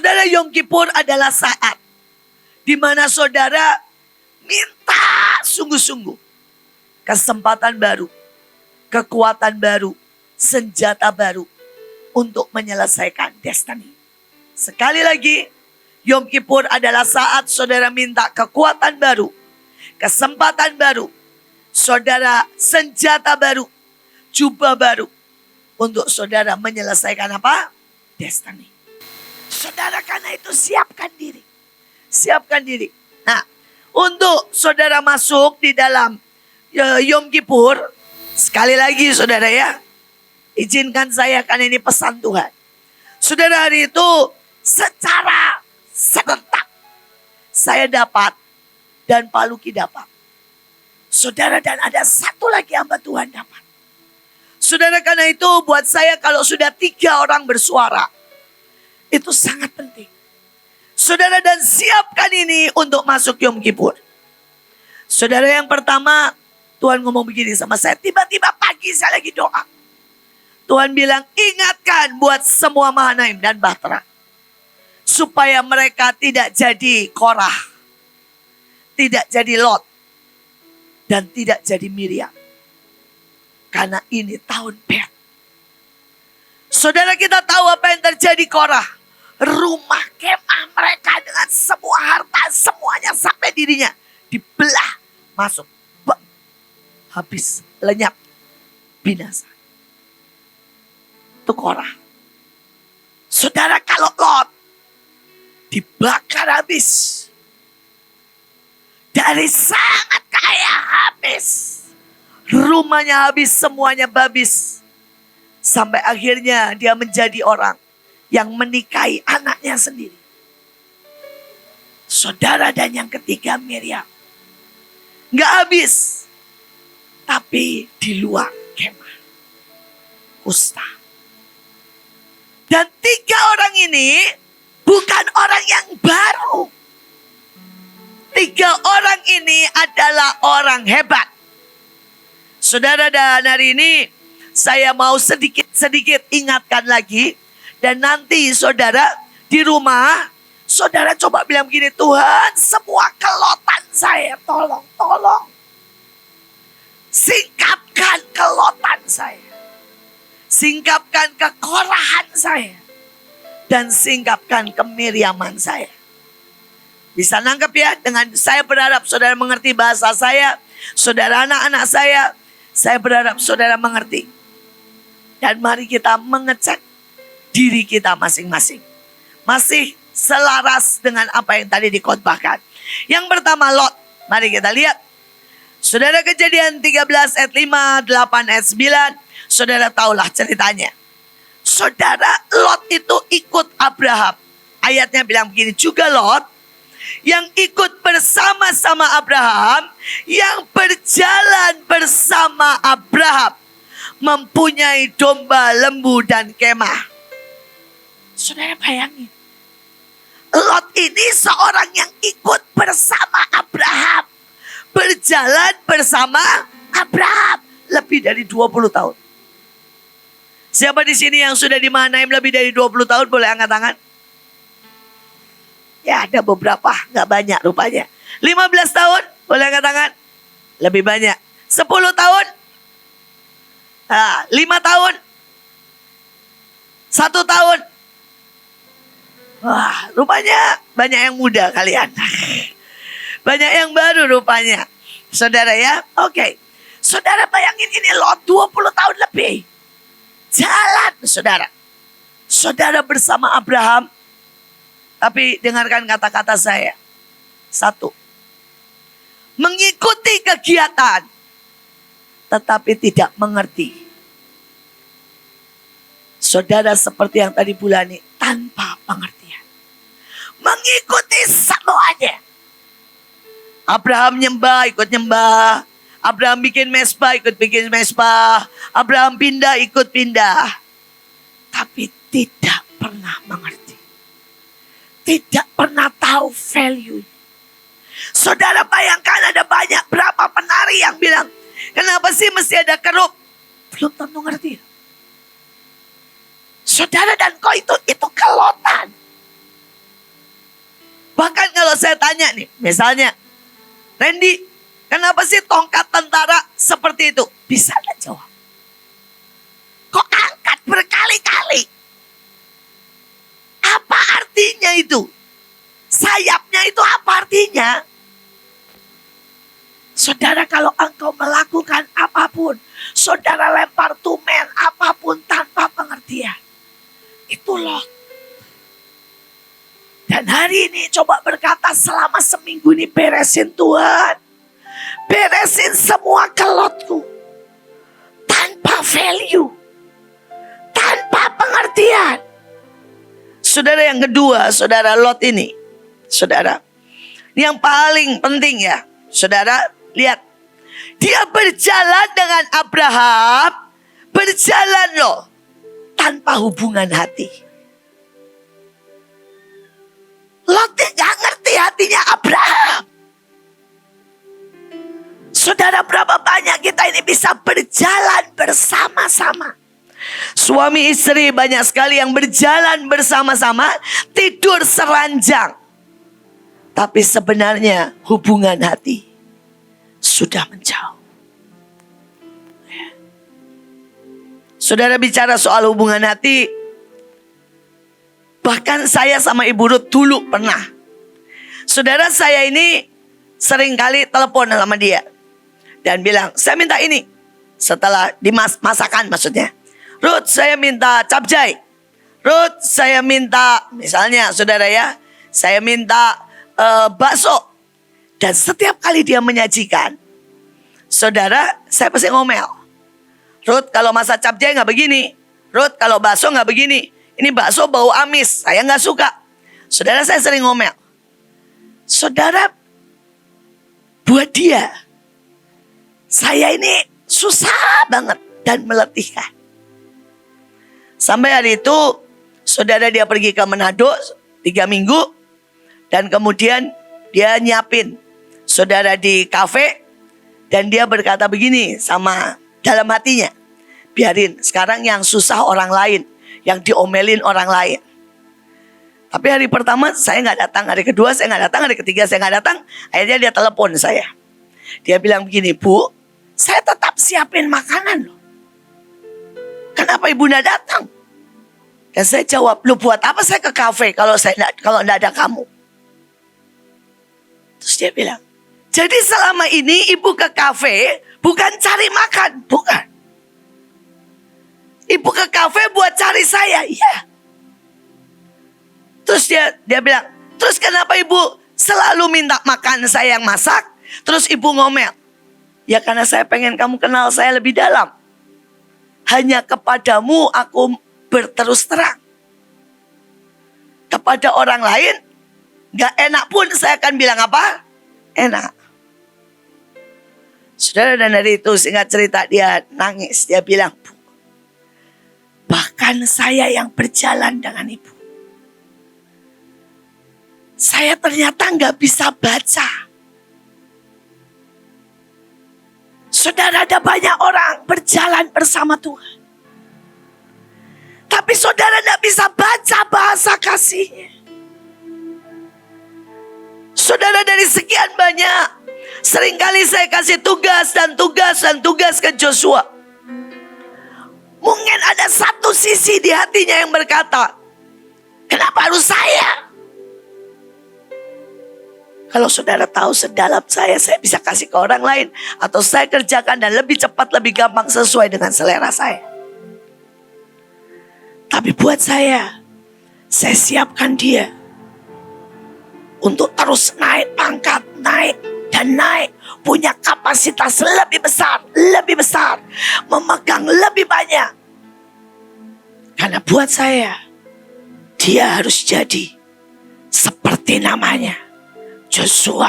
Saudara, Yom Kippur adalah saat di mana saudara minta sungguh-sungguh kesempatan baru, kekuatan baru, senjata baru untuk menyelesaikan destiny. Sekali lagi, Yom Kippur adalah saat saudara minta kekuatan baru, kesempatan baru, saudara senjata baru, jubah baru untuk saudara menyelesaikan apa? Destiny. Saudara, karena itu siapkan diri. Siapkan diri. Nah, untuk saudara masuk di dalam Yom Kippur, sekali lagi saudara ya, izinkan saya, karena ini pesan Tuhan. Saudara, hari itu secara serentak saya dapat dan Pak Luki dapat. Saudara, dan ada satu lagi hamba Tuhan dapat. Saudara, karena itu buat saya kalau sudah 3 orang bersuara, itu sangat penting. Saudara, dan siapkan ini untuk masuk Yom Kippur. Saudara, yang pertama Tuhan ngomong begini sama saya. Tiba-tiba pagi saya lagi doa. Tuhan bilang, ingatkan buat semua Mahanaim dan Bahtera. Supaya mereka tidak jadi Korah. Tidak jadi Lot. Dan tidak jadi Miriam. Karena ini tahun Bet. Saudara, kita tahu apa yang terjadi Korah. Rumah kemah mereka dengan semua harta, semuanya sampai dirinya dibelah, masuk, habis, lenyap, binasa. Itu Korah. Saudara, kalau Lot dibakar habis, dari sangat kaya habis, rumahnya habis, semuanya babis, sampai akhirnya dia menjadi orang yang menikahi anaknya sendiri. Saudara, dan yang ketiga Miriam. Gak habis. Tapi di luar kemah. Kusta. Dan 3 orang ini bukan orang yang baru. 3 orang ini adalah orang hebat. Saudara, dan hari ini saya mau sedikit ingatkan lagi. Dan nanti saudara di rumah, saudara coba bilang begini, Tuhan, semua kelotan saya, tolong. Singkapkan kelotan saya. Singkapkan kekorahan saya. Dan singkapkan kemiriaman saya. Bisa nangkep ya? Dengan saya berharap saudara mengerti bahasa saya. Saudara, anak-anak saya berharap saudara mengerti. Dan mari kita mengecek diri kita masing-masing. Masih selaras dengan apa yang tadi dikhotbahkan. Yang pertama Lot. Mari kita lihat. Saudara, Kejadian 13 ayat 5, 8 ayat 9. Saudara tahulah ceritanya. Saudara, Lot itu ikut Abraham. Ayatnya bilang begini, juga Lot yang ikut bersama-sama Abraham, yang berjalan bersama Abraham, mempunyai domba, lembu, dan kemah. Saudara, bayangin. Lot ini seorang yang ikut bersama Abraham. Berjalan bersama Abraham. Lebih dari 20 tahun. Siapa di sini yang sudah di Mahanaim lebih dari 20 tahun? Boleh angkat tangan. Ya, ada beberapa. Gak banyak rupanya. 15 tahun? Boleh angkat tangan. Lebih banyak. 10 tahun? 5 tahun? 1 tahun? Wah, rupanya banyak yang muda kalian. Banyak yang baru rupanya. Saudara ya, oke. Saudara, bayangin ini Lot 20 tahun lebih. Jalan, saudara. Saudara bersama Abraham. Tapi dengarkan kata-kata saya. 1. Mengikuti kegiatan. Tetapi tidak mengerti. Saudara, seperti yang tadi Bulani, tanpa pengertian. Mengikuti semuanya. Abraham nyembah, ikut nyembah. Abraham bikin mesbah, ikut bikin mesbah. Abraham pindah, ikut pindah. Tapi tidak pernah mengerti. Tidak pernah tahu value. Saudara, bayangkan ada banyak berapa penari yang bilang, kenapa sih mesti ada kerup? Belum tentu ngerti. Saudara, dan kok itu kelotan. Kalau saya tanya nih, misalnya, Randy, kenapa sih tongkat tentara seperti itu? Bisa nggak jawab? Kok angkat berkali-kali? Apa artinya itu? Sayapnya itu apa artinya? Saudara, kalau engkau melakukan apapun, saudara lempar tumen apapun tanpa pengertian, itu Lot. Dan hari ini coba berkata, selama seminggu ini beresin Tuhan. Beresin semua kelotku. Tanpa value. Tanpa pengertian. Saudara, yang kedua, saudara Lot ini. Saudara, ini yang paling penting ya. Saudara, lihat. Dia berjalan dengan Abraham. Berjalan loh. Tanpa hubungan hati. Lot gak ngerti hatinya Abraham. Saudara, berapa banyak kita ini bisa berjalan bersama-sama. Suami istri banyak sekali yang berjalan bersama-sama, tidur seranjang. Tapi sebenarnya hubungan hati sudah menjauh. Saudara, bicara soal hubungan hati, bahkan saya sama Ibu Ruth dulu pernah. Saudara, saya ini sering kali telepon sama dia. Dan bilang, saya minta ini. Setelah dimasakan maksudnya. Ruth, saya minta capcay. Ruth, saya minta, misalnya saudara ya, saya minta bakso. Dan setiap kali dia menyajikan, saudara, saya pasti ngomel. Ruth, kalau masak capcay gak begini. Ruth, kalau bakso gak begini. Ini bakso bau amis, saya gak suka. Saudara, saya sering ngomel. Saudara, buat dia, saya ini susah banget dan meletihkan. Sampai hari itu, saudara, dia pergi ke Manado 3 minggu. Dan kemudian dia nyiapin saudara di kafe. Dan dia berkata begini sama dalam hatinya. Biarin, sekarang yang susah orang lain. Yang diomelin orang lain. Tapi hari pertama saya gak datang. Hari kedua saya gak datang. Hari ketiga saya gak datang. Akhirnya dia telepon saya. Dia bilang begini, Bu, saya tetap siapin makanan loh. Kenapa ibu gak datang? Dan saya jawab, lu buat apa saya ke kafe kalau gak ada kamu? Terus dia bilang, jadi selama ini ibu ke kafe bukan cari makan, bukan. Ibu ke kafe buat cari saya, iya. Terus dia bilang, terus kenapa ibu selalu minta makan saya yang masak? Terus ibu ngomel, ya karena saya pengen kamu kenal saya lebih dalam. Hanya kepadamu aku berterus terang. Kepada orang lain, gak enak pun saya akan bilang apa? Enak. Saudara, dan dari itu singkat cerita dia nangis. Dia bilang, Bu, bahkan saya yang berjalan dengan ibu, saya ternyata gak bisa baca. Saudara, ada banyak orang berjalan bersama Tuhan. Tapi saudara tidak bisa baca bahasa kasihnya. Saudara, dari sekian banyak, seringkali saya kasih tugas dan tugas ke Joshua. Mungkin ada satu sisi di hatinya yang berkata, kenapa harus saya? Kalau saudara tahu sedalam saya bisa kasih ke orang lain. Atau saya kerjakan dan lebih cepat, lebih gampang sesuai dengan selera saya. Tapi buat saya siapkan dia. Untuk terus naik pangkat, naik dan naik. Punya kapasitas lebih besar. Memegang lebih banyak. Karena buat saya, dia harus jadi seperti namanya. Joshua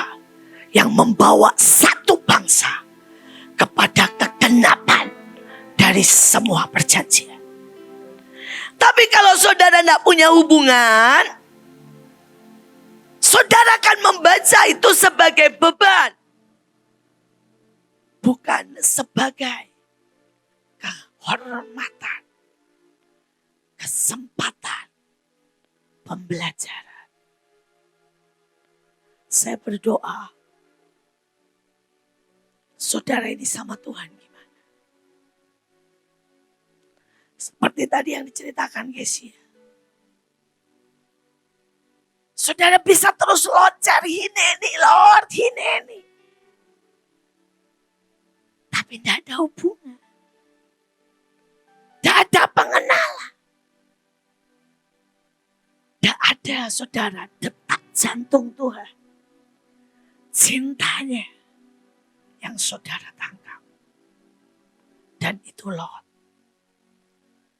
yang membawa satu bangsa kepada kegenapan dari semua perjanjian. Tapi kalau saudara tidak punya hubungan, saudara akan membaca itu sebagai beban. Bukan sebagai kehormatan, kesempatan, pembelajaran. Saya berdoa, saudara ini sama Tuhan gimana? Seperti tadi yang diceritakan Gesia. Saudara bisa terus loncat, hineni Lord, hineni. Tapi tidak ada hubungan. Tidak ada pengenalan. Tidak ada saudara detak jantung Tuhan. Cintanya yang saudara tangkap. Dan itu Lot.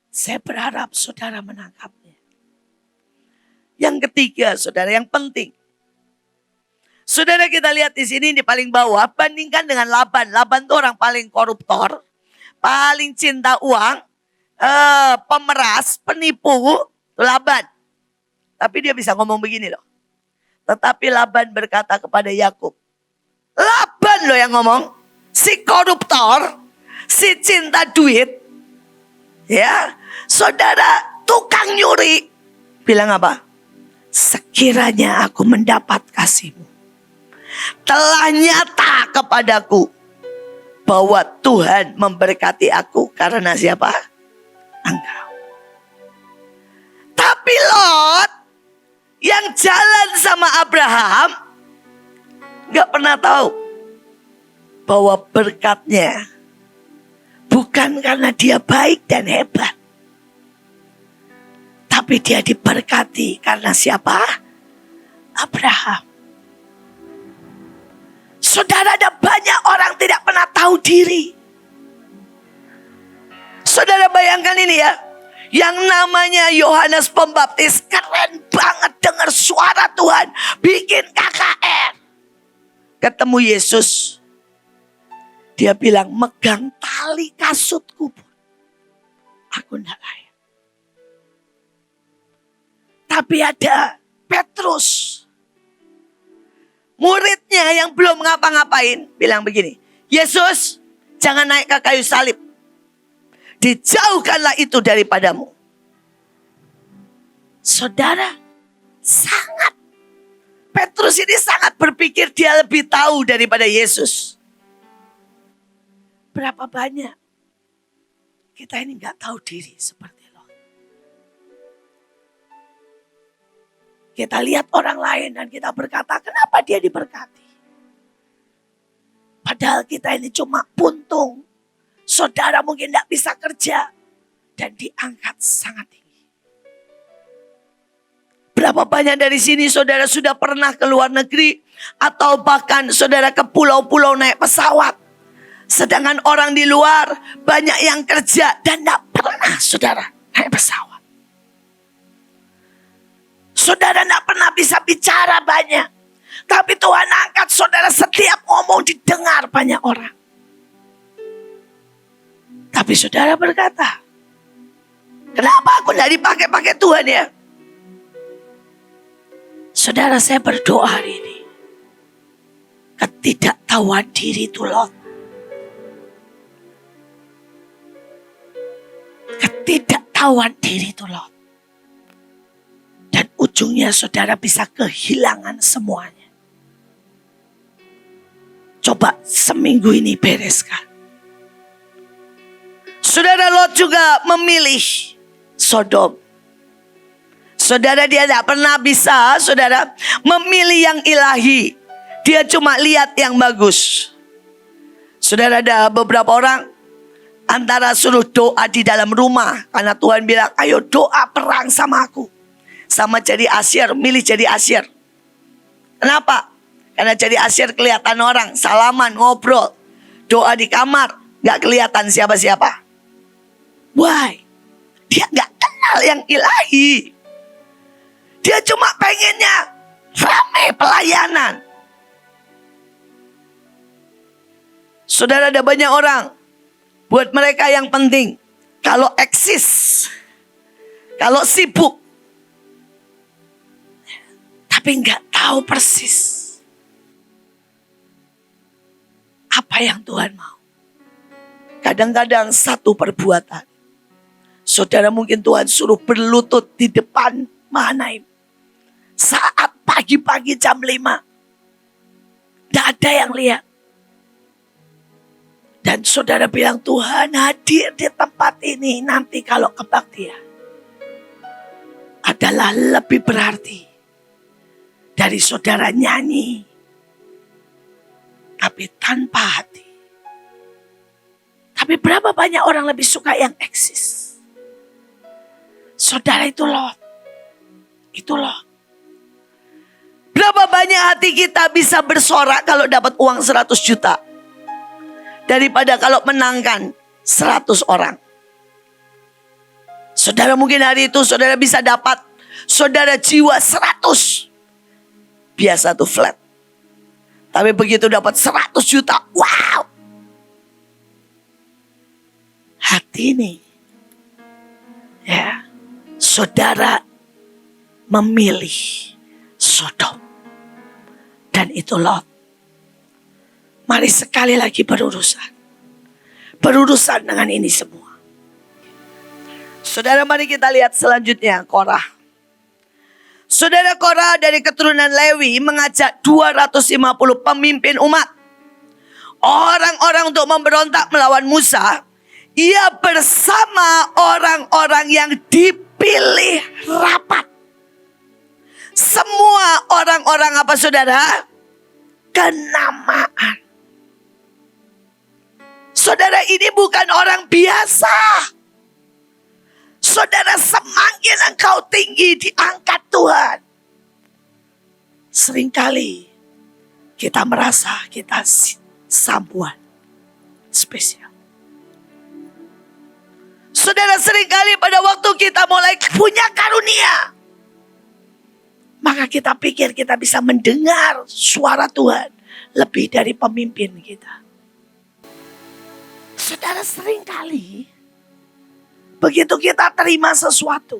Saya berharap saudara menangkapnya. Yang ketiga, saudara, yang penting. Saudara, kita lihat di sini di paling bawah, bandingkan dengan Laban. Laban itu orang paling koruptor, paling cinta uang, pemeras, penipu, Laban. Tapi dia bisa ngomong begini loh. Tetapi Laban berkata kepada Yakub, Laban loh yang ngomong, si koruptor, si cinta duit, ya, saudara tukang nyuri, bilang apa? Sekiranya aku mendapat kasihmu, telah nyata kepadaku bahwa Tuhan memberkati aku karena siapa? Engkau. Tapi Lot yang jalan sama Abraham gak pernah tahu bahwa berkatnya bukan karena dia baik dan hebat. Tapi dia diberkati karena siapa? Abraham. Saudara, ada banyak orang tidak pernah tahu diri. Saudara bayangkan ini ya. Yang namanya Yohanes Pembaptis keren banget dengar suara Tuhan. Bikin KKR. Ketemu Yesus. Dia bilang, megang tali kasutku pun aku tidak layak. Tapi ada Petrus, muridnya yang belum ngapa-ngapain, bilang begini, Yesus jangan naik ke kayu salib. Dijauhkanlah itu daripadamu. Saudara, Petrus ini sangat berpikir dia lebih tahu daripada Yesus. Berapa banyak kita ini gak tahu diri seperti Lot. Kita lihat orang lain dan kita berkata, kenapa dia diberkati? Padahal kita ini cuma puntung. Saudara mungkin tidak bisa kerja dan diangkat sangat tinggi. Berapa banyak dari sini saudara sudah pernah ke luar negeri atau bahkan saudara ke pulau-pulau naik pesawat. Sedangkan orang di luar banyak yang kerja dan tidak pernah saudara naik pesawat. Saudara tidak pernah bisa bicara banyak. Tapi Tuhan angkat saudara, setiap ngomong didengar banyak orang. Tapi saudara berkata, kenapa aku tidak dipakai-pakai Tuhan ya? Saudara, saya berdoa hari ini. Ketidaktahuan diri itu Lot. Ketidaktahuan diri itu Lot. Dan ujungnya saudara bisa kehilangan semuanya. Coba seminggu ini bereskan. Saudara, Lot juga memilih Sodom. Saudara, dia tidak pernah bisa saudara memilih yang ilahi. Dia cuma lihat yang bagus. Saudara, ada beberapa orang antara suruh doa di dalam rumah. Karena Tuhan bilang, ayo doa perang sama aku. Sama jadi Asyir, milih jadi Asyir. Kenapa? Karena jadi Asyir kelihatan orang, salaman, ngobrol. Doa di kamar, gak kelihatan siapa-siapa. Why? Dia gak kenal yang ilahi. Dia cuma pengennya ramai pelayanan. Saudara, ada banyak orang. Buat mereka yang penting, kalau eksis, kalau sibuk, tapi nggak tahu persis apa yang Tuhan mau. Kadang-kadang satu perbuatan, saudara mungkin Tuhan suruh berlutut di depan Mahanaim saat pagi-pagi jam 5. Gak ada yang lihat. Dan saudara bilang, Tuhan hadir di tempat ini nanti kalau kebaktian adalah lebih berarti dari saudara nyanyi tapi tanpa hati. Tapi berapa banyak orang lebih suka yang eksis? Saudara, itu Lot. Itu Lot. Berapa banyak hati kita bisa bersorak kalau dapat uang 100 juta. Daripada kalau menangkan 100 orang. Saudara, mungkin hari itu saudara bisa dapat saudara jiwa 100. Biasa tuh flat. Tapi begitu dapat 100 juta, wow. Hati ini, ya, saudara memilih Sodom. Dan itu Lot. Mari sekali lagi berurusan. Berurusan dengan ini semua. Saudara, mari kita lihat selanjutnya Korah. Saudara, Korah dari keturunan Lewi mengajak 250 pemimpin umat. Orang-orang untuk memberontak melawan Musa. Ia bersama orang-orang yang dipilih rapat. Semua orang-orang apa saudara? Kenamaan. Saudara, ini bukan orang biasa. Saudara, semakin engkau tinggi diangkat Tuhan, seringkali kita merasa kita someone spesial. Saudara, seringkali pada waktu kita mulai punya karunia, maka kita pikir kita bisa mendengar suara Tuhan lebih dari pemimpin kita. Saudara, seringkali begitu kita terima sesuatu,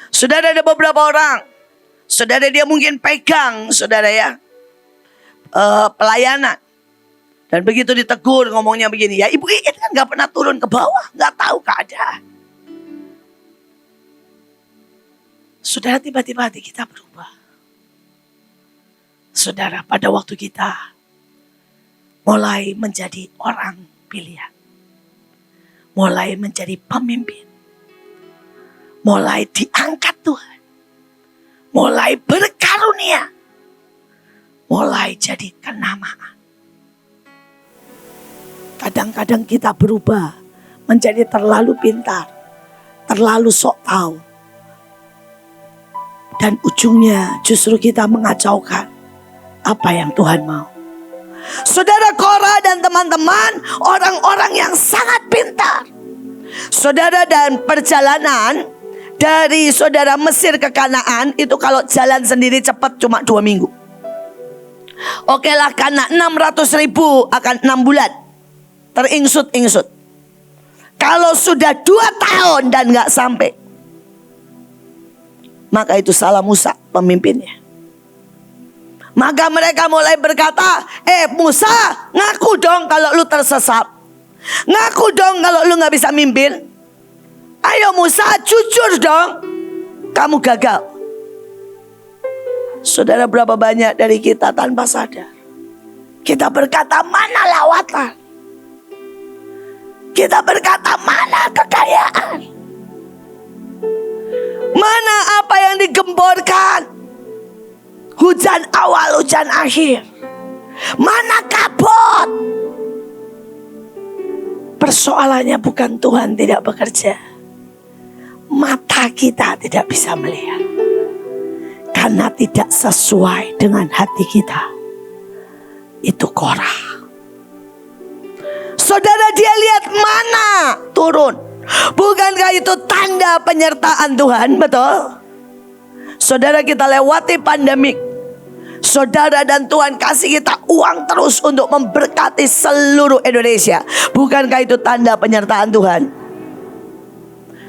saudara, ada beberapa orang, saudara, dia mungkin pegang, saudara ya, pelayanan. Dan begitu ditegur ngomongnya begini, ya ibu ini kan gak pernah turun ke bawah, gak tahu keadaan. Saudara, tiba-tiba hati kita berubah. Saudara, pada waktu kita mulai menjadi orang pilihan, mulai menjadi pemimpin, mulai diangkat Tuhan, mulai berkarunia, mulai jadi kenamaan. Kadang-kadang kita berubah menjadi terlalu pintar, terlalu sok tahu. Dan ujungnya justru kita mengacaukan apa yang Tuhan mau. Saudara, Korah dan teman-teman orang-orang yang sangat pintar. Saudara, dan perjalanan dari saudara Mesir ke Kanaan itu kalau jalan sendiri cepat cuma 2 minggu. Oke lah, karena 600.000 akan 6 bulan. Teringsut-ingsut. Kalau sudah 2 tahun dan gak sampai, maka itu salah Musa pemimpinnya. Maka mereka mulai berkata, Musa, ngaku dong kalau lu tersesat. Ngaku dong kalau lu gak bisa mimpin. Ayo Musa, jujur dong, kamu gagal. Saudara, berapa banyak dari kita tanpa sadar kita berkata, mana lawatan? Kita berkata, mana kekayaan? Mana apa yang digemborkan? Hujan awal, hujan akhir. Mana kabut? Persoalannya bukan Tuhan tidak bekerja. Mata kita tidak bisa melihat. Karena tidak sesuai dengan hati kita. Itu Korah. Saudara, dia lihat mana turun. Bukankah itu tanda penyertaan Tuhan? Betul? Saudara, kita lewati pandemik. Saudara, dan Tuhan kasih kita uang terus untuk memberkati seluruh Indonesia. Bukankah itu tanda penyertaan Tuhan?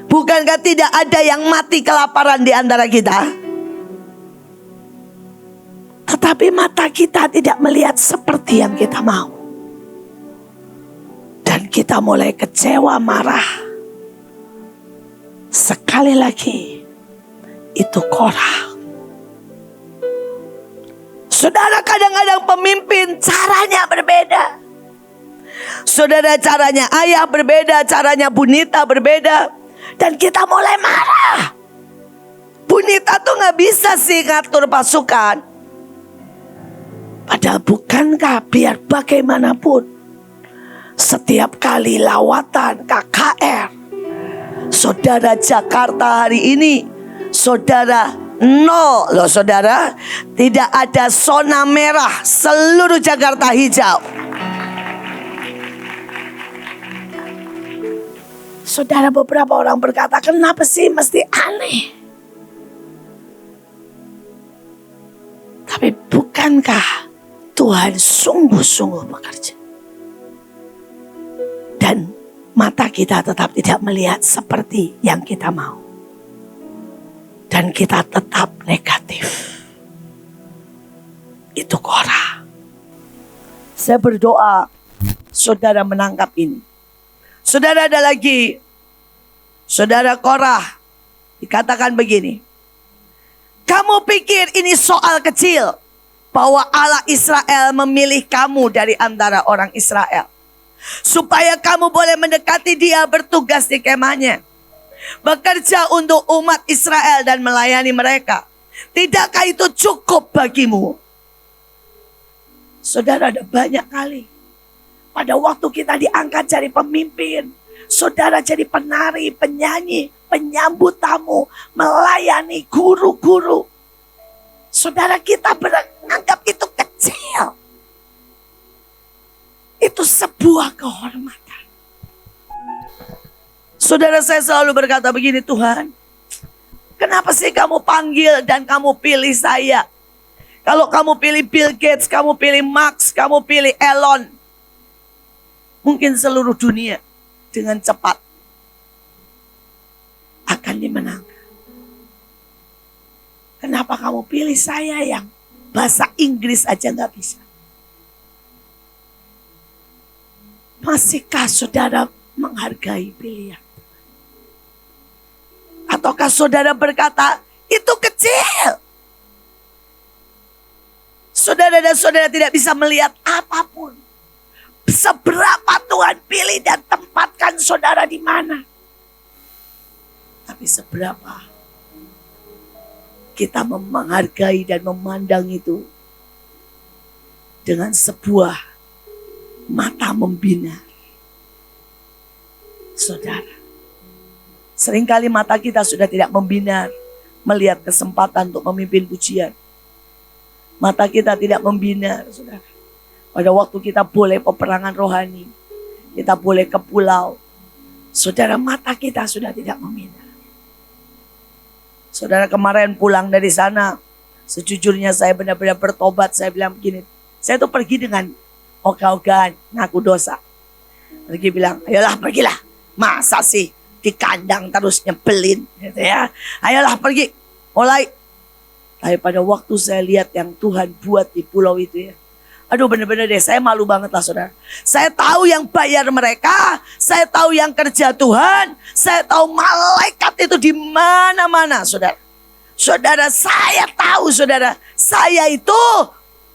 Bukankah tidak ada yang mati kelaparan di antara kita? Tetapi mata kita tidak melihat seperti yang kita mau. Dan kita mulai kecewa, marah. Sekali lagi, itu Korah. Saudara, kadang-kadang pemimpin caranya berbeda. Saudara, caranya ayah berbeda, caranya Bunita berbeda. Dan kita mulai marah. Bunita tuh gak bisa sih ngatur pasukan. Padahal bukankah biar bagaimanapun setiap kali lawatan KKR, saudara, Jakarta hari ini, saudara, nol loh saudara. Tidak ada zona merah, seluruh Jakarta hijau. Saudara, beberapa orang berkata, kenapa sih mesti aneh? Tapi bukankah Tuhan sungguh-sungguh bekerja? Dan mata kita tetap tidak melihat seperti yang kita mau. Dan kita tetap negatif. Itu Korah. Saya berdoa saudara menangkap ini. Saudara, ada lagi. Saudara Korah dikatakan begini. Kamu pikir ini soal kecil bahwa Allah Israel memilih kamu dari antara orang Israel, supaya kamu boleh mendekati dia, bertugas di kemahnya, bekerja untuk umat Israel dan melayani mereka. Tidakkah itu cukup bagimu? Saudara, ada banyak kali pada waktu kita diangkat jadi pemimpin, saudara jadi penari, penyanyi, penyambut tamu, melayani guru-guru. Saudara, kita menganggap itu kecil. Itu sebuah kehormatan. Saudara, saya selalu berkata begini, Tuhan, kenapa sih kamu panggil dan kamu pilih saya? Kalau kamu pilih Bill Gates, kamu pilih Marx, kamu pilih Elon, mungkin seluruh dunia dengan cepat akan dimenangkan. Kenapa kamu pilih saya yang bahasa Inggris aja gak bisa? Masihkah saudara menghargai pilihan? Ataukah saudara berkata, itu kecil? Saudara dan saudara tidak bisa melihat apapun. Seberapa Tuhan pilih dan tempatkan saudara di mana. Tapi seberapa kita menghargai dan memandang itu dengan sebuah mata membinar. Saudara, seringkali mata kita sudah tidak membinar melihat kesempatan untuk memimpin pujian. Mata kita tidak membinar, saudara. Pada waktu kita boleh peperangan rohani, kita boleh ke pulau, saudara, mata kita sudah tidak membinar. Saudara, kemarin pulang dari sana, sejujurnya saya benar-benar bertobat. Saya bilang begini, saya tuh pergi dengan ogah-ogahan, ngaku dosa. Pergi bilang, ayolah pergilah. Masa sih di kandang terus nyebelin gitu ya. Ayolah pergi, mulai. Tapi pada waktu saya lihat yang Tuhan buat di pulau itu ya, aduh, benar-benar deh, saya malu banget lah saudara. Saya tahu yang bayar mereka, saya tahu yang kerja Tuhan, saya tahu malaikat itu di mana-mana saudara. Saudara, saya tahu saudara, saya itu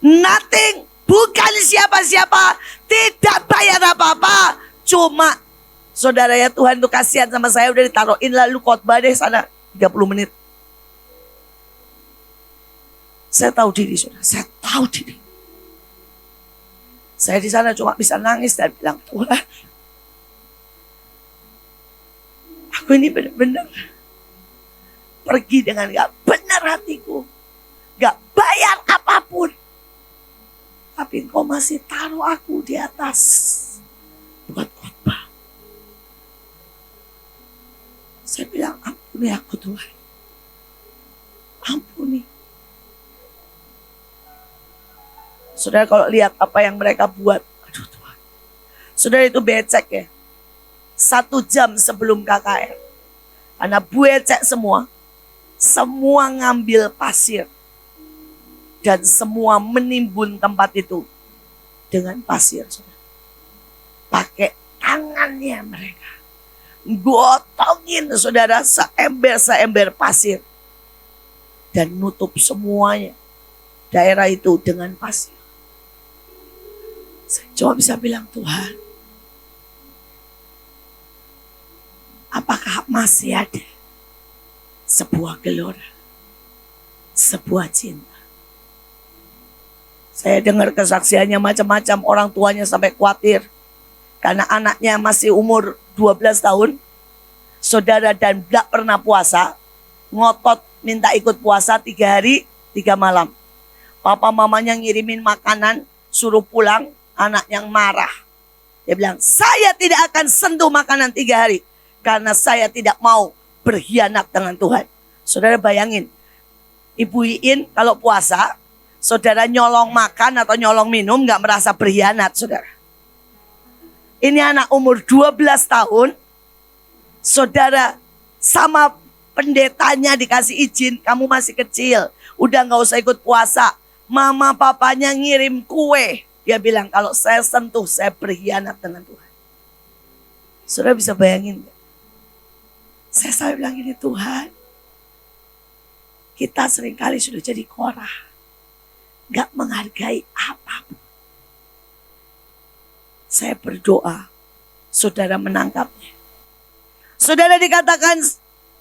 nothing, bukan siapa-siapa, tidak bayar apa-apa. Cuma saudara ya, Tuhan tuh kasihan sama saya, udah ditaruhin lalu khotbah deh sana 30 menit. Saya tahu diri saudara, saya tahu diri. Saya di sana cuma bisa nangis dan bilang, Tuhan, aku ini benar-benar pergi dengan gak benar hatiku, gak bayar apapun, tapi Engkau masih taruh aku di atas buat khotbah. Saya bilang, ampuni aku Tuhan, ampuni. Saudara, kalau lihat apa yang mereka buat, aduh Tuhan. Saudara, itu becek ya. 1 jam sebelum KKR. Karena becek semua. Semua ngambil pasir. Dan semua menimbun tempat itu dengan pasir. Saudara. Pakai tangannya mereka. Gotongin saudara seember-seember pasir. Dan nutup semuanya. daerah itu dengan pasir. Saya cuma bisa bilang, Tuhan, apakah masih ada sebuah gelora, sebuah cinta? Saya dengar kesaksiannya macam-macam, orang tuanya sampai khawatir karena anaknya masih umur 12 tahun, saudara, dan gak pernah puasa, ngotot minta ikut puasa 3 hari 3 malam. Papa mamanya ngirimin makanan, suruh pulang, anak yang marah. Dia bilang, saya tidak akan sentuh makanan 3 hari karena saya tidak mau berkhianat dengan Tuhan. Saudara bayangin, Ibu Iin kalau puasa, saudara nyolong makan atau nyolong minum gak merasa berkhianat, saudara. Ini anak umur 12 tahun, saudara, sama pendetanya dikasih izin, kamu masih kecil, udah gak usah ikut puasa. Mama papanya ngirim kue. Dia bilang, kalau saya sentuh, saya berkhianat dengan Tuhan. Saudara bisa bayangin gak? Saya selalu bilang gini, Tuhan, kita seringkali sudah jadi Korah, gak menghargai apapun. Saya berdoa, saudara menangkapnya. Saudara dikatakan,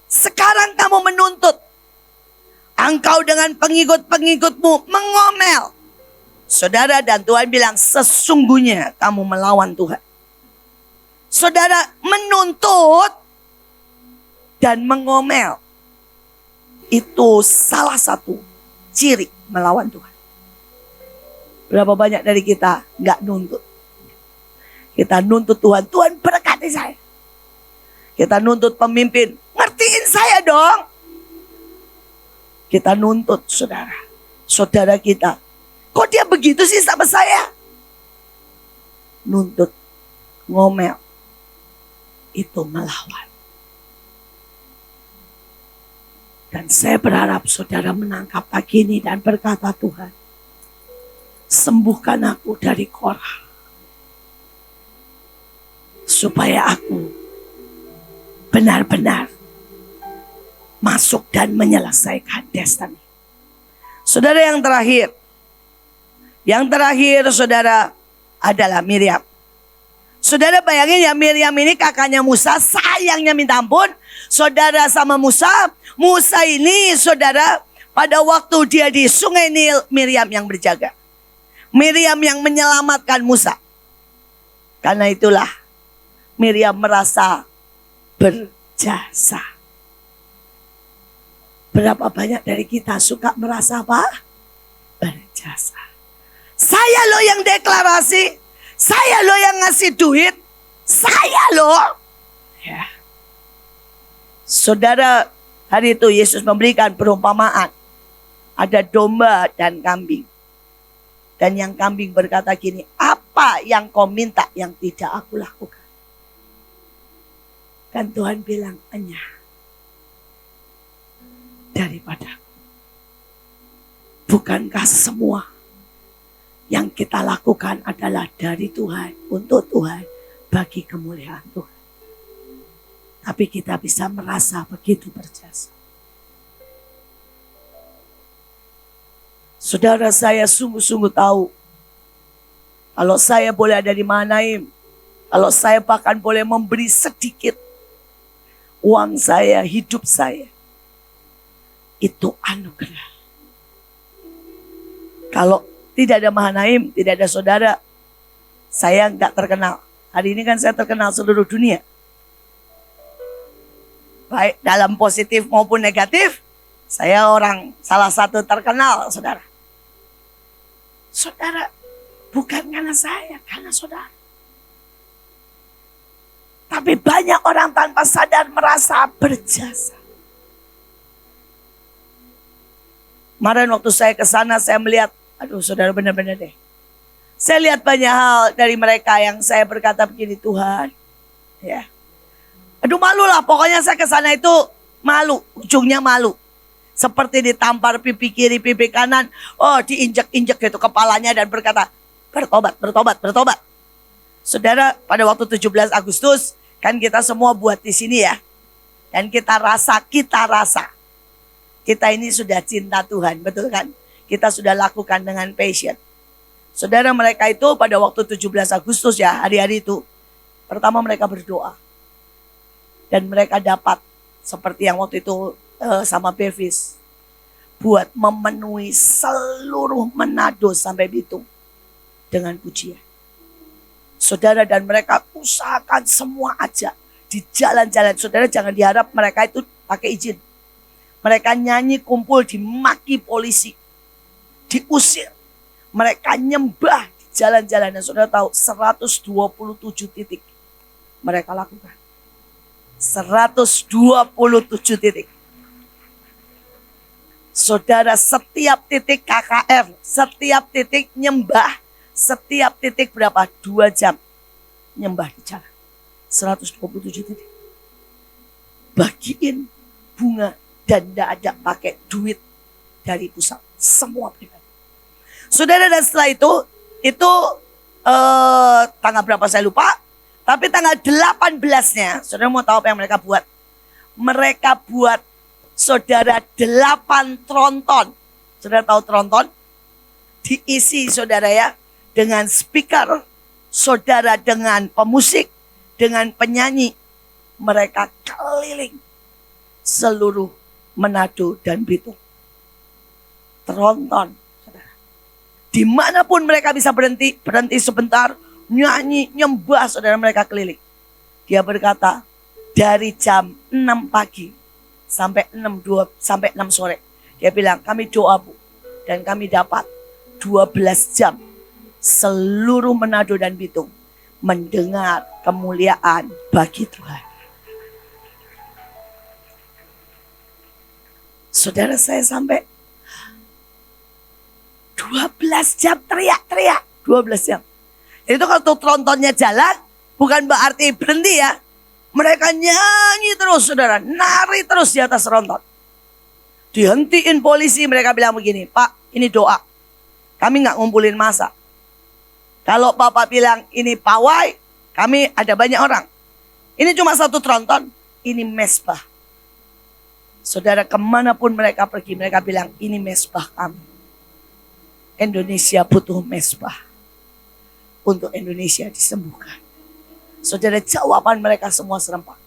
sekarang kamu menuntut. Engkau dengan pengikut-pengikutmu mengomel. Saudara, dan Tuhan bilang, sesungguhnya kamu melawan Tuhan. Saudara menuntut dan mengomel. Itu salah satu ciri melawan Tuhan. Berapa banyak dari kita gak nuntut. Kita nuntut Tuhan, Tuhan berkati saya. Kita nuntut pemimpin, ngertiin saya dong. Kita nuntut saudara. Saudara kita, kok dia begitu sih sama saya? Nuntut, ngomel. Itu melawan. Dan saya berharap saudara menangkap pagi ini dan berkata, Tuhan, sembuhkan aku dari Korah. Supaya aku benar-benar masuk dan menyelesaikan destiny. Saudara, yang terakhir. Yang terakhir saudara adalah Miriam. Saudara bayangin ya, Miriam ini kakaknya Musa, sayangnya minta ampun. Saudara sama Musa. Musa ini saudara pada waktu dia di sungai Nil, Miriam yang berjaga. Miriam yang menyelamatkan Musa. Karena itulah Miriam merasa berjasa. Berapa banyak dari kita suka merasa apa? Berjasa. Saya loh yang deklarasi. Saya loh yang ngasih duit. Saya loh. Ya. Saudara, hari itu Yesus memberikan perumpamaan. Ada domba dan kambing. Dan yang kambing berkata gini, apa yang kau minta yang tidak aku lakukan? Dan Tuhan bilang, enyah daripada. Bukankah semua yang kita lakukan adalah dari Tuhan, untuk Tuhan, bagi kemuliaan Tuhan. Tapi kita bisa merasa begitu berjasa. Saudara, saya sungguh-sungguh tahu, kalau saya boleh ada di Mahanaim, kalau saya bahkan boleh memberi sedikit uang saya, hidup saya, itu anugerah. Kalau tidak ada Mahanaim, tidak ada saudara, saya nggak terkenal. Hari ini kan saya terkenal seluruh dunia. Baik dalam positif maupun negatif, saya orang salah satu terkenal, saudara. Saudara, bukan karena saya, karena saudara. Tapi banyak orang tanpa sadar merasa berjasa. Kemarin waktu saya ke sana, saya melihat, aduh saudara, benar-benar deh. Saya lihat banyak hal dari mereka yang saya berkata begini, Tuhan, ya. Aduh malu lah, pokoknya saya ke sana itu malu, ujungnya malu. Seperti ditampar pipi kiri, pipi kanan, oh diinjek-injek gitu kepalanya dan berkata, bertobat, bertobat, bertobat. Saudara, pada waktu 17 Agustus, kan kita semua buat di sini ya. Dan kita rasa, kita ini sudah cinta Tuhan, betul kan? kita sudah lakukan dengan passion. Saudara, mereka itu pada waktu 17 Agustus ya, hari-hari itu. Pertama mereka berdoa. Dan mereka dapat seperti yang waktu itu sama Bevis. Buat memenuhi seluruh Manado sampai Bitung. Dengan pujian. Saudara, dan mereka usahakan semua aja. Di jalan-jalan. Saudara, jangan diharap mereka itu pakai izin. Mereka nyanyi kumpul dimaki polisi. Diusir. Mereka nyembah di jalan-jalan. Dan saudara tahu 127 titik mereka lakukan. 127 titik. Saudara, setiap titik KKR, setiap titik nyembah, setiap titik berapa? 2 jam nyembah di jalan. 127 titik. Bagiin bunga dan tidak ada pakai duit dari pusat. Semua pribadi. Saudara, dan setelah itu tanggal berapa saya lupa. Tapi tanggal 18-nya, saudara mau tahu apa yang mereka buat? Mereka buat, saudara, 8 tronton. Saudara tahu tronton? Diisi, saudara ya, dengan speaker, saudara dengan pemusik, dengan penyanyi. Mereka keliling seluruh Manado dan Bitung. Tronton. Dimanapun mereka bisa berhenti sebentar, nyanyi, nyembah, saudara, mereka keliling. Dia berkata, dari jam 6 pagi sampai 6 sore. Dia bilang, kami doa Bu, dan kami dapat 12 jam seluruh Manado dan Bitung mendengar kemuliaan bagi Tuhan. Saudara, saya sampai 12 jam teriak-teriak. 12 jam. Itu kalau trontonnya jalan, bukan berarti berhenti ya. Mereka nyanyi terus, saudara. Nari terus di atas tronton. Dihentiin polisi, mereka bilang begini, Pak, ini doa. Kami gak ngumpulin massa. Kalau Bapak bilang ini pawai, kami ada banyak orang. Ini cuma 1 tronton, ini mesbah. Saudara, kemanapun mereka pergi, mereka bilang ini mesbah kami. Indonesia butuh mesbah. Untuk Indonesia disembuhkan. Saudara, jawaban mereka semua serempak.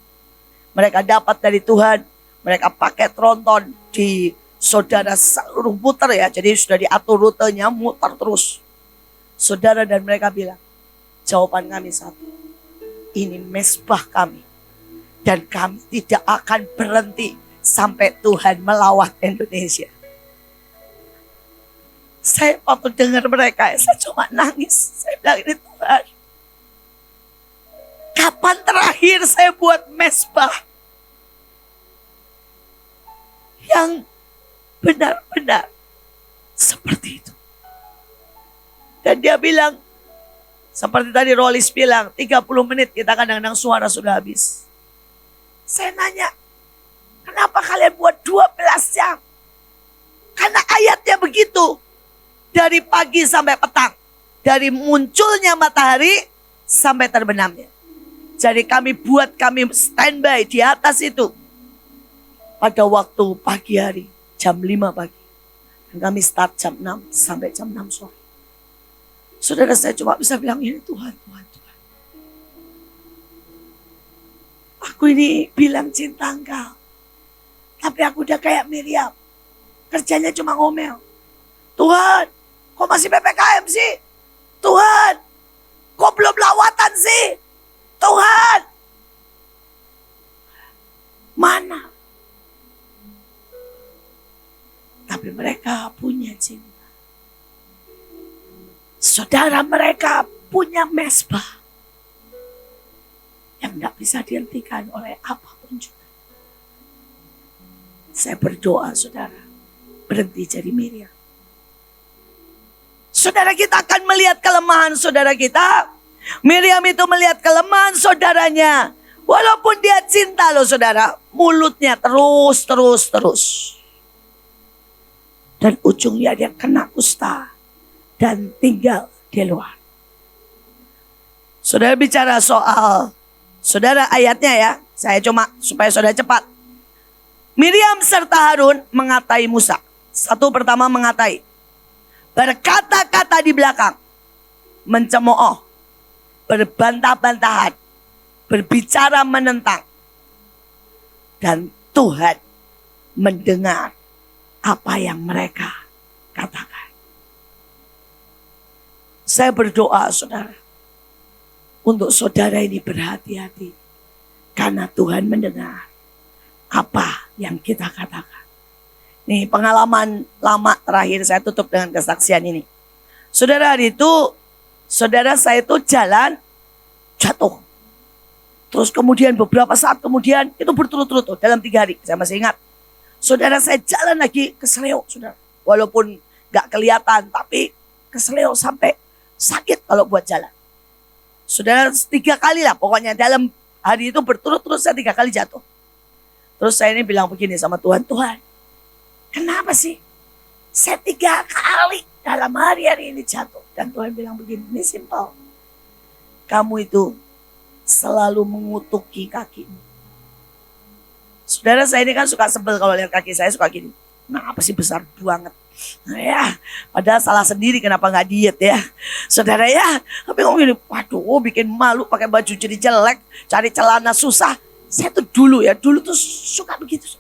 Mereka dapat dari Tuhan. Mereka pakai tronton di saudara seluruh muter ya. Jadi sudah diatur rutenya, muter terus. Saudara, dan mereka bilang, jawaban kami satu. Ini mesbah kami. Dan kami tidak akan berhenti sampai Tuhan melawat Indonesia. Saya waktu dengar mereka, saya cuma nangis. Saya bilang, ini Tuhan, kapan terakhir saya buat mesbah yang benar-benar seperti itu. Dan dia bilang, seperti tadi Rolis bilang, 30 menit kita kadang-kadang suara sudah habis. Saya nanya, kenapa kalian buat 12 jam? Karena ayatnya begitu. Dari pagi sampai petang. Dari munculnya matahari sampai terbenamnya. Jadi kami standby di atas itu. Pada waktu pagi hari, jam 5 pagi. Dan kami start jam 6 sampai jam 6 sore. Saudara, saya cuma bisa bilang, ini Tuhan, Tuhan, Tuhan. Aku ini bilang cinta Engkau. Tapi aku udah kayak Miriam. Kerjanya cuma ngomel. Tuhan, kok masih PPKM sih? Tuhan, kok belum lawatan sih? Tuhan, mana? Tapi mereka punya cinta. Saudara, mereka punya mesbah yang gak bisa dihentikan oleh apapun juga. Saya berdoa, saudara, berhenti jadi Miriam. Saudara, kita akan melihat kelemahan saudara kita. Miriam itu melihat kelemahan saudaranya. Walaupun dia cinta loh saudara. Mulutnya terus. Dan ujungnya dia kena kusta. Dan tinggal di luar. Saudara bicara soal. Saudara, ayatnya ya. Saya cuma supaya saudara cepat. Miriam serta Harun mengatai Musa. Satu pertama mengatai. berkata-kata di belakang, mencemooh, berbantah-bantahan, berbicara menentang. Dan Tuhan mendengar apa yang mereka katakan. Saya berdoa saudara, untuk saudara ini berhati-hati. Karena Tuhan mendengar apa yang kita katakan. Nih pengalaman lama terakhir, saya tutup dengan kesaksian ini. Saudara, hari itu saudara saya itu jalan jatuh. Terus kemudian beberapa saat kemudian itu berturut-turut dalam 3 hari. Saya masih ingat. Saudara saya jalan lagi keseleo saudara. Walaupun gak kelihatan tapi keseleo sampai sakit kalau buat jalan. Saudara 3 kali lah pokoknya dalam hari itu berturut-turut saya 3 kali jatuh. Terus saya ini bilang begini sama Tuhan. Tuhan, kenapa sih saya 3 kali dalam hari-hari ini jatuh? Dan Tuhan bilang begini, ini simpel. Kamu itu selalu mengutuki kakimu. Saudara saya ini kan suka sebel kalau lihat kaki saya suka gini. Nah apa sih besar banget. Nah, ya, padahal salah sendiri kenapa gak diet ya. Saudara ya, tapi ngomong gini, waduh bikin malu pakai baju jadi jelek, cari celana susah. Saya tuh dulu tuh suka begitu.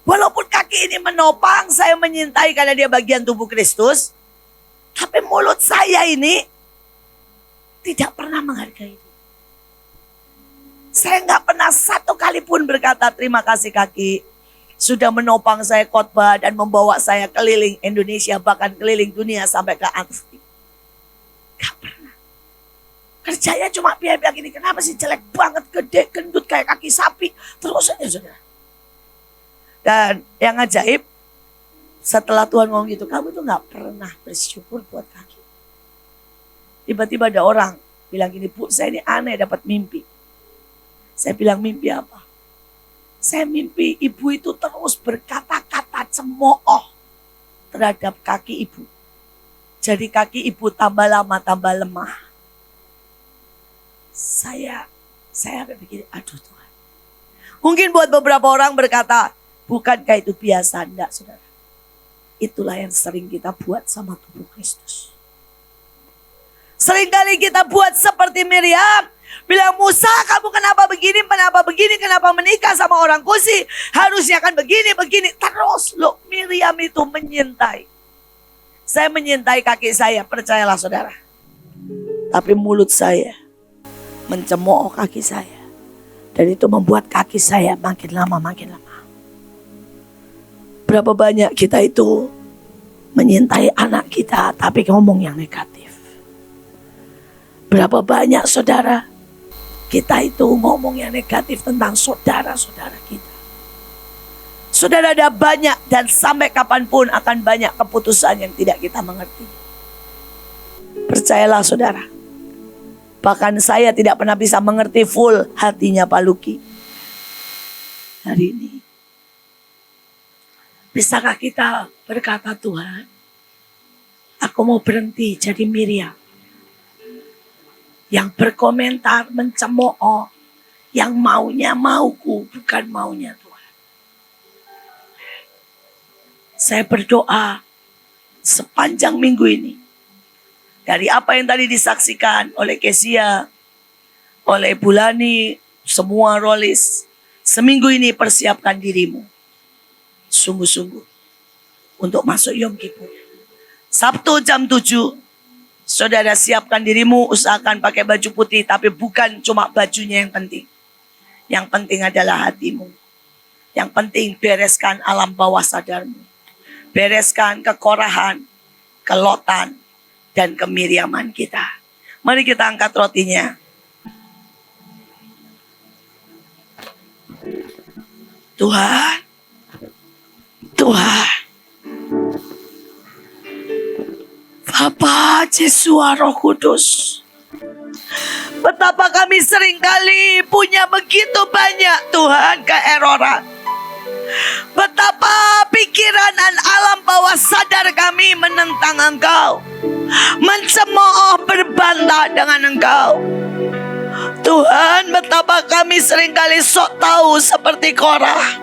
Walaupun kaki ini menopang, saya menyintai karena dia bagian tubuh Kristus. Tapi mulut saya ini tidak pernah menghargai. Saya nggak pernah 1 kali pun berkata terima kasih kaki. Sudah menopang saya khotbah dan membawa saya keliling Indonesia, bahkan keliling dunia sampai ke Antartika. Gak pernah. Kerjanya cuma biar-biar gini. Kenapa sih jelek banget, gede, gendut kayak kaki sapi. Terus aja saudara. Dan yang ajaib, setelah Tuhan ngomong gitu, kamu tuh gak pernah bersyukur buat kaki. Tiba-tiba ada orang bilang gini, Bu saya ini aneh dapat mimpi. Saya bilang mimpi apa? Saya mimpi ibu itu terus berkata-kata cemooh terhadap kaki ibu. Jadi kaki ibu tambah lama tambah lemah. Saya berpikir, aduh Tuhan. Mungkin buat beberapa orang berkata, bukankah itu biasa? Enggak saudara. Itulah yang sering kita buat sama tubuh Kristus. Seringkali kita buat seperti Miriam. Bilang Musa, kamu kenapa begini, kenapa menikah sama orang Kusi? Harusnya kan begini. Terus loh, Miriam itu menyintai. Saya menyintai kaki saya, percayalah saudara. Tapi mulut saya mencemooh kaki saya. Dan itu membuat kaki saya makin lama. Berapa banyak kita itu menyintai anak kita, tapi ngomong yang negatif. Berapa banyak saudara, kita itu ngomong yang negatif tentang saudara-saudara kita. Saudara, ada banyak dan sampai kapanpun akan banyak keputusan yang tidak kita mengerti. Percayalah saudara. Bahkan saya tidak pernah bisa mengerti full hatinya Pak Luki. Hari ini. Bisakah kita berkata, Tuhan, aku mau berhenti jadi Miriam. Yang berkomentar, mencemooh, yang maunya mauku, bukan maunya Tuhan. Saya berdoa sepanjang minggu ini. Dari apa yang tadi disaksikan oleh Kesia, oleh Bulani, semua rolis. Seminggu ini persiapkan dirimu. Sungguh-sungguh. Untuk masuk Yom Kippur. Sabtu jam 7. Saudara siapkan dirimu, usahakan pakai baju putih. Tapi bukan cuma bajunya yang penting. Yang penting adalah hatimu. Yang penting bereskan alam bawah sadarmu. Bereskan kekorahan, kelotan, dan kemiriaman kita. Mari kita angkat rotinya. Tuhan. Bapa, Yesus, Roh Kudus. Betapa kami seringkali punya begitu banyak Tuhan keeroran. Betapa pikiran dan alam bawah sadar kami menentang Engkau. Mencemooh berbantah dengan Engkau. Tuhan, betapa kami seringkali sok tahu seperti Korah.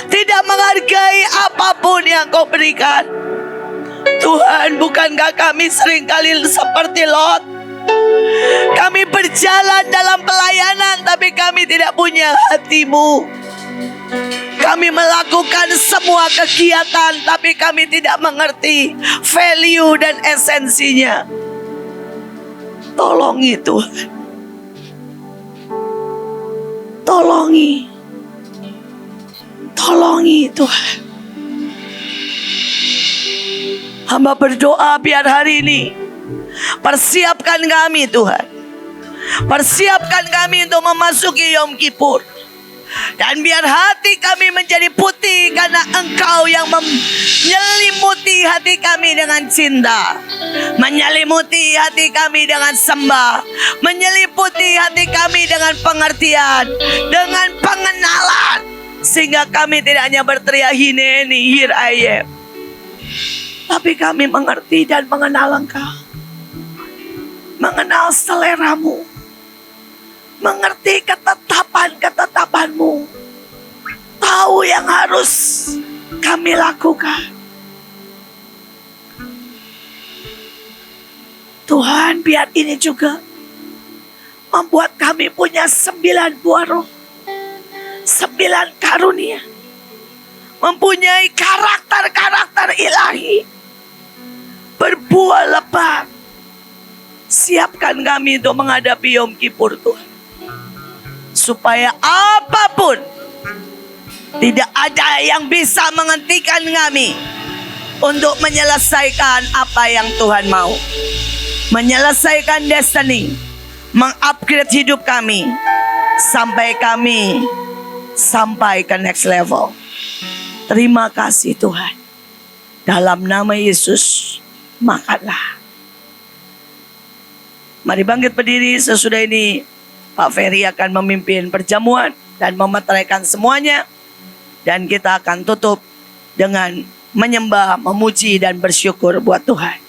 Tidak menghargai apapun yang Kau berikan. Tuhan, bukankah kami seringkali seperti Lot? Kami berjalan dalam pelayanan, tapi kami tidak punya hati-Mu. Kami melakukan semua kegiatan, tapi kami tidak mengerti value dan esensinya. Tolongi Tuhan. Tolongi Tuhan. Hamba berdoa biar hari ini persiapkan kami Tuhan. Persiapkan kami untuk memasuki Yom Kippur. Dan biar hati kami menjadi putih karena Engkau yang menyelimuti hati kami dengan cinta. Menyelimuti hati kami dengan sembah. Menyelimuti hati kami dengan pengertian. Dengan pengenalan. Sehingga kami tidak hanya berteriak hineni, here I am. Tapi kami mengerti dan mengenal Engkau. Mengenal selera-Mu. Mengerti ketetapan-ketetapan-Mu. Tahu yang harus kami lakukan. Tuhan, biar ini juga membuat kami punya 9 buah roh. 9 karunia. Mempunyai karakter-karakter ilahi. Berbuah lebat. Siapkan kami untuk menghadapi Yom Kippur Tuhan. Supaya apapun tidak ada yang bisa menghentikan kami untuk menyelesaikan apa yang Tuhan mau. Menyelesaikan destiny, mengupgrade hidup kami sampai kami sampai ke next level. Terima kasih Tuhan. Dalam nama Yesus, makanlah. Mari bangkit berdiri. Sesudah ini Pak Ferry akan memimpin perjamuan dan memeteraikan semuanya. Dan kita akan tutup dengan menyembah, memuji dan bersyukur buat Tuhan.